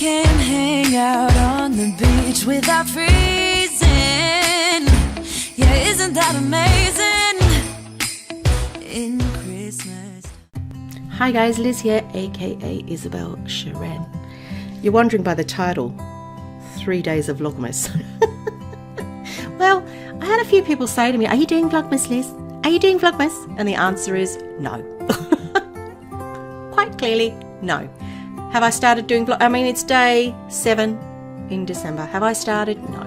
can hang out on the beach without freezing. Yeah, isn't that amazing? In Christmas. Hi guys, Liz here, aka Isabel Sharon. You're wondering by the title, 3 days of Vlogmas. Well, I had a few people say to me, are you doing Vlogmas, Liz? Are you doing Vlogmas? And the answer is no. Quite clearly, no. Have I started doing vlog? I mean, it's day 7 in December. Have I started? No.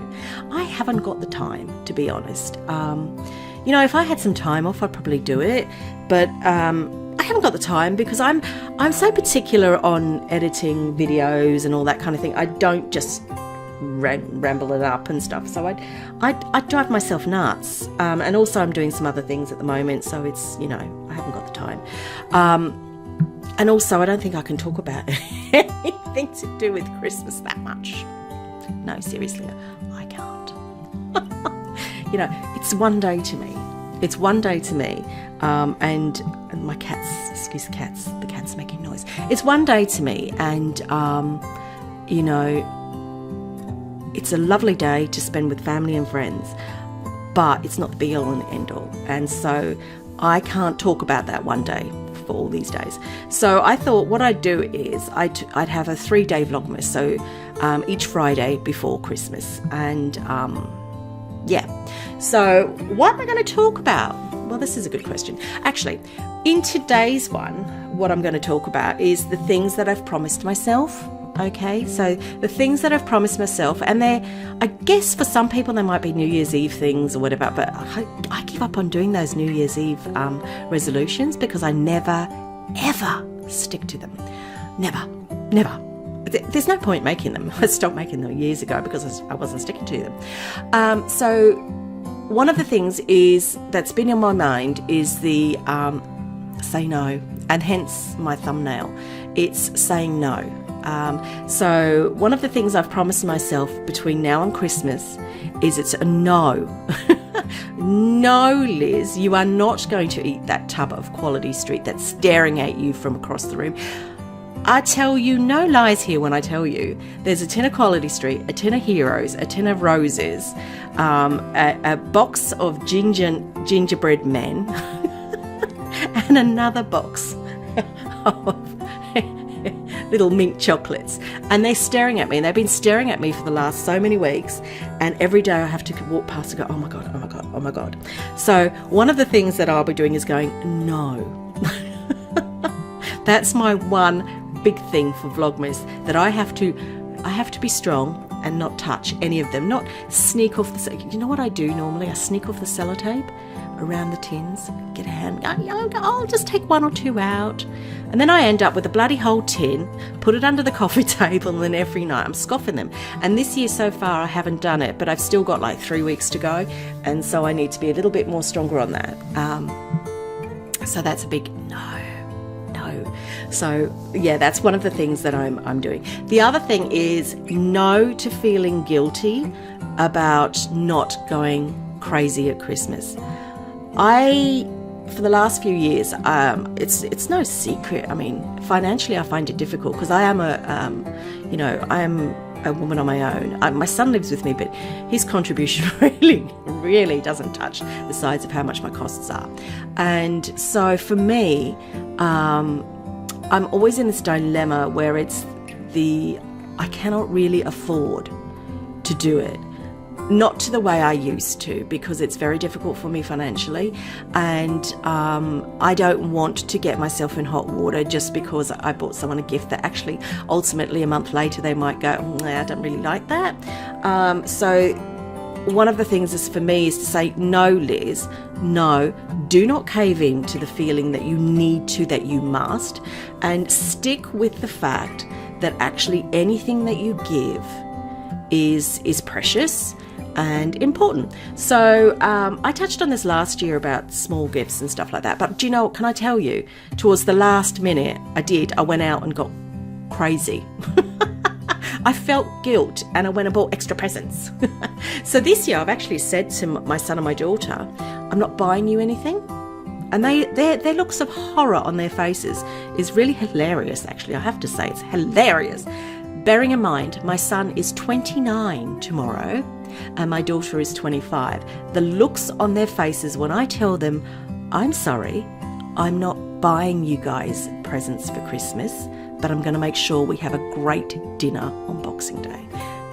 I haven't got the time, to be honest. You know, if I had some time off, I'd probably do it. But I haven't got the time because I'm so particular on editing videos and all that kind of thing. I don't just ramble it up and stuff. So I drive myself nuts. And also I'm doing some other things at the moment. So it's, you know, I haven't got the time. And also, I don't think I can talk about anything to do with Christmas that much. No, seriously, I can't. You know, it's one day to me. It's one day to me. And my cats, excuse the cat's making noise. It's one day to me. And, you know, it's a lovely day to spend with family and friends. But it's not the be-all and end-all. And so I can't talk about that one day for all these days. So I thought what I'd do is I'd have a 3-day Vlogmas, so each Friday before Christmas. And yeah, so what am I going to talk about? Well, this is a good question. Actually, in today's one, what I'm going to talk about is the things that I've promised myself. Okay, so the things that I've promised myself, and they're, I guess for some people they might be New Year's Eve things or whatever, but I give up on doing those New Year's Eve resolutions because I never, ever stick to them. Never. There's no point making them. I stopped making them years ago because I wasn't sticking to them. So one of the things is that's been in my mind is the say no, and hence my thumbnail. It's saying no. So one of the things I've promised myself between now and Christmas is it's a no. No, Liz, you are not going to eat that tub of Quality Street that's staring at you from across the room. I tell you no lies here when I tell you there's a tin of Quality Street, a tin of Heroes, a tin of Roses, a box of gingerbread men, and another box of little mint chocolates, and they're staring at me, and they've been staring at me for the last so many weeks, and every day I have to walk past and go, oh my god, oh my god, oh my god. So one of the things that I'll be doing is going no. That's my one big thing for Vlogmas, that I have to be strong and not touch any of them, not sneak off the, you know what I do normally? I sneak off the sellotape around the tins, get a hand, I'll just take 1 or 2 out, and then I end up with a bloody whole tin, put it under the coffee table, and then every night I'm scoffing them. And this year so far I haven't done it, but I've still got like 3 weeks to go, and so I need to be a little bit more stronger on that. So that's a big no. So yeah, that's one of the things that I'm doing. The other thing is no to feeling guilty about not going crazy at Christmas. For the last few years, it's no secret. I mean, financially, I find it difficult because I am I am a woman on my own. My son lives with me, but his contribution really doesn't touch the size of how much my costs are. And so for me, I'm always in this dilemma where it's I cannot really afford to do it. Not to the way I used to, because it's very difficult for me financially, and I don't want to get myself in hot water just because I bought someone a gift that actually ultimately a month later they might go, I don't really like that. So one of the things is for me is to say, no, Liz, no, do not cave in to the feeling that you need to, that you must, and stick with the fact that actually anything that you give is precious and important. So I touched on this last year about small gifts and stuff like that, but do you know what, can I tell you, towards the last minute I went out and got crazy. I felt guilt and I went and bought extra presents. So this year I've actually said to my son and my daughter, I'm not buying you anything. And their looks of horror on their faces is really hilarious, actually. I have to say, it's hilarious. bearing in mind, my son is 29 tomorrow and my daughter is 25. The looks on their faces when I tell them, I'm sorry, I'm not buying you guys presents for Christmas, but I'm going to make sure we have a great dinner on Boxing Day.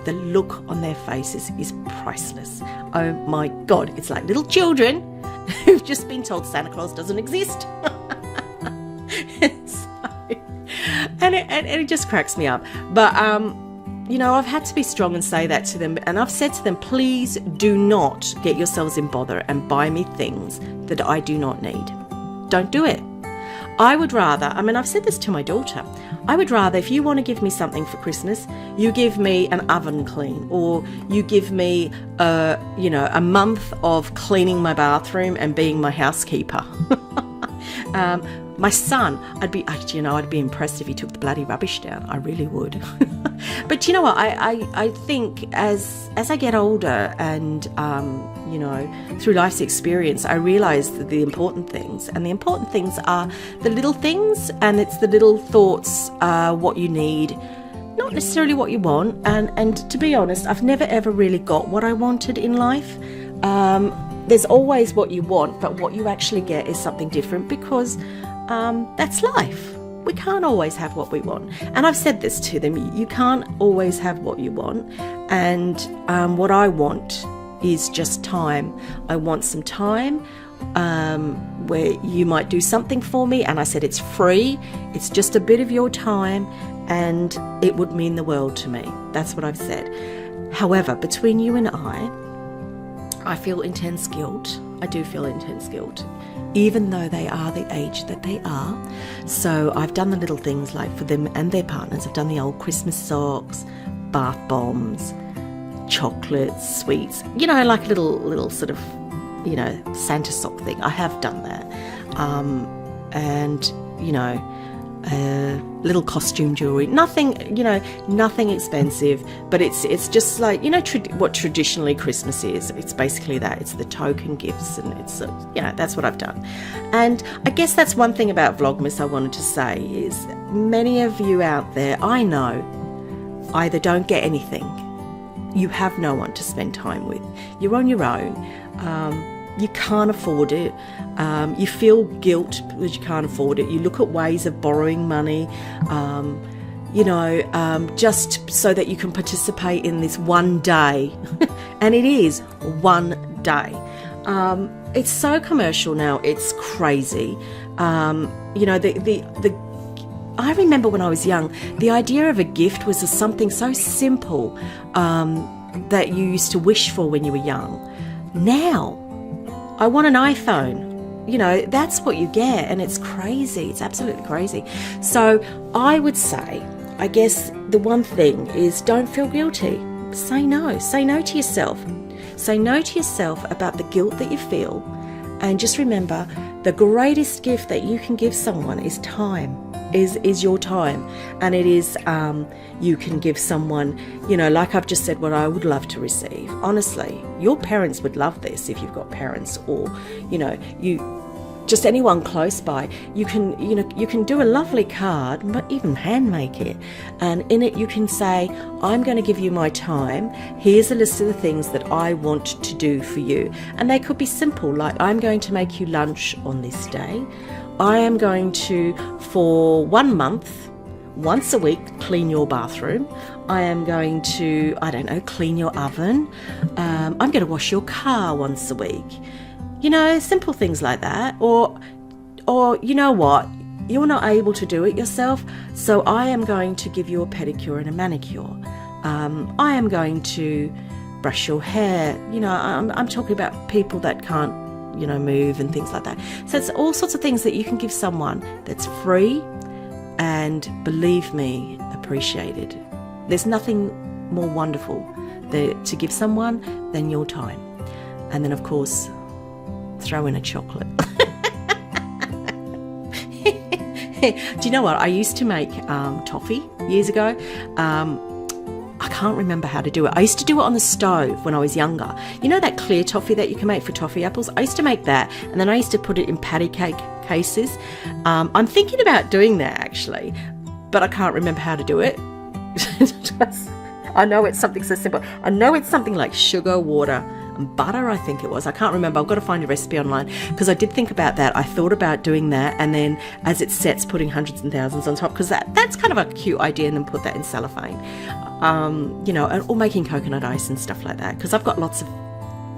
The look on their faces is priceless. Oh my God, it's like little children who've just been told Santa Claus doesn't exist. And it just cracks me up. But, you know, I've had to be strong and say that to them. And I've said to them, please do not get yourselves in bother and buy me things that I do not need. Don't do it. I would rather, I mean, I've said this to my daughter, I would rather, if you want to give me something for Christmas, you give me an oven clean, or you give me, you know, a month of cleaning my bathroom and being my housekeeper. My son, I'd be impressed if he took the bloody rubbish down. I really would. But you know what? I think as I get older and, you know, through life's experience, I realise that the important things are the little things, and it's the little thoughts, what you need, not necessarily what you want. And to be honest, I've never ever really got what I wanted in life. There's always what you want, but what you actually get is something different, because that's life. We can't always have what we want. And I've said this to them, you can't always have what you want. And what I want is just time. I want some time where you might do something for me. And I said, it's free. It's just a bit of your time, and it would mean the world to me. That's what I've said. However, between you and I feel intense guilt. I do feel intense guilt, even though they are the age that they are. So I've done the little things like for them and their partners. I've done the old Christmas socks, bath bombs, chocolates, sweets, you know, like a little sort of, you know, Santa sock thing. I have done that. And, you know, little costume jewelry, nothing expensive, but it's just like, you know, what traditionally Christmas is. It's basically that. It's the token gifts, and it's, you know, that's what I've done. And I guess that's one thing about Vlogmas I wanted to say is, many of you out there, I know, either don't get anything, you have no one to spend time with, you're on your own, you can't afford it, you feel guilt because you can't afford it, you look at ways of borrowing money, you know, just so that you can participate in this one day. And it is one day. It's so commercial now, it's crazy. You know, I remember when I was young, the idea of a gift was something so simple that you used to wish for when you were young. Now, I want an iPhone. You know, that's what you get, and it's crazy. It's absolutely crazy. So I would say, I guess the one thing is, don't feel guilty. Say no. Say no to yourself. Say no to yourself about the guilt that you feel. And just remember, the greatest gift that you can give someone is time. Is your time. And it is, you can give someone, you know, like I've just said, what I would love to receive. Honestly, your parents would love this if you've got parents, or, you know, just anyone close by. You can do a lovely card, but even hand make it, and in it you can say, I'm going to give you my time, here's a list of the things that I want to do for you. And they could be simple, like, I'm going to make you lunch on this day, I am going to, for 1 month, once a week, clean your bathroom, I am going to, I don't know, clean your oven, I'm going to wash your car once a week. You know, simple things like that. Or you know what, you're not able to do it yourself, so I am going to give you a pedicure and a manicure. I am going to brush your hair. You know, I'm talking about people that can't, you know, move and things like that. So it's all sorts of things that you can give someone that's free and, believe me, appreciated. There's nothing more wonderful to give someone than your time. And then, of course, throw in a chocolate. Do you know what? I used to make toffee years ago. I can't remember how to do it. I used to do it on the stove when I was younger. You know that clear toffee that you can make for toffee apples? I used to make that, and then I used to put it in patty cake cases. I'm thinking about doing that actually, but I can't remember how to do it. I know it's something so simple. I know it's something like sugar, water, and butter, I think it was. I can't remember. I've got to find a recipe online because I did think about that. I thought about doing that, and then as it sets, putting hundreds and thousands on top, because that's kind of a cute idea, and then put that in cellophane. Or making coconut ice and stuff like that, because I've got lots of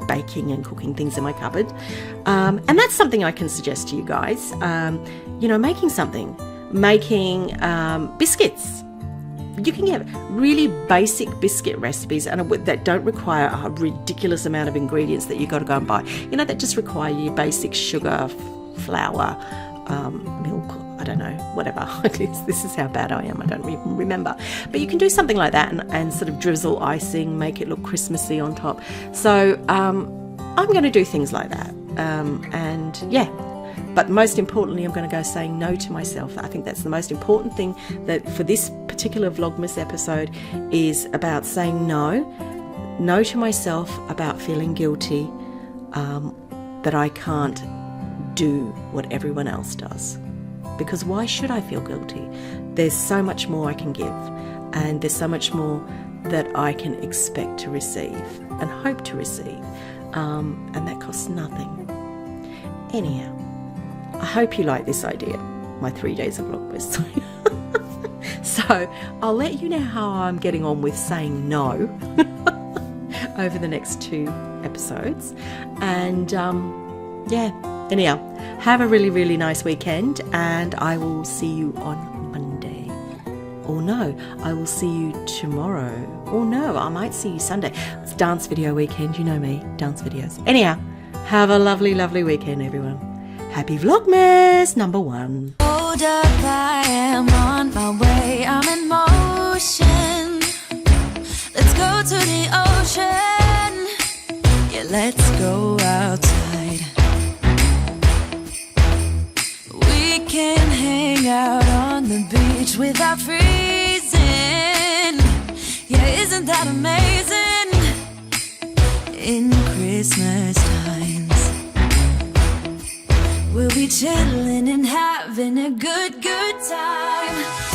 baking and cooking things in my cupboard. And that's something I can suggest to you guys. Making biscuits. You can get really basic biscuit recipes and that don't require a ridiculous amount of ingredients that you've got to go and buy. That just require your basic sugar, flour, milk, I don't know, whatever. This is how bad I am. I don't even remember. But you can do something like that and sort of drizzle icing, make it look Christmassy on top. So I'm going to do things like that. But most importantly, I'm going to go saying no to myself. I think that's the most important thing that for this particular Vlogmas episode is about saying no to myself, about feeling guilty, that I can't do what everyone else does. Because why should I feel guilty? There's so much more I can give, and there's so much more that I can expect to receive and hope to receive, and that costs nothing. Anyhow, I hope you like this idea, my 3 days of Vlogmas. So I'll let you know how I'm getting on with saying no over the next 2 episodes. And anyhow, have a really, really nice weekend, and I will see you on Monday. Or no, I will see you tomorrow. Or no, I might see you Sunday. It's dance video weekend, you know me, dance videos. Anyhow, have a lovely, lovely weekend, everyone. Happy Vlogmas #1. Hold up, I am on my way, I'm in motion. Let's go to the ocean. Yeah, let's go outside. We can hang out on the beach without freezing. Yeah, isn't that amazing? In Christmas times, we'll be chilling and having a good time.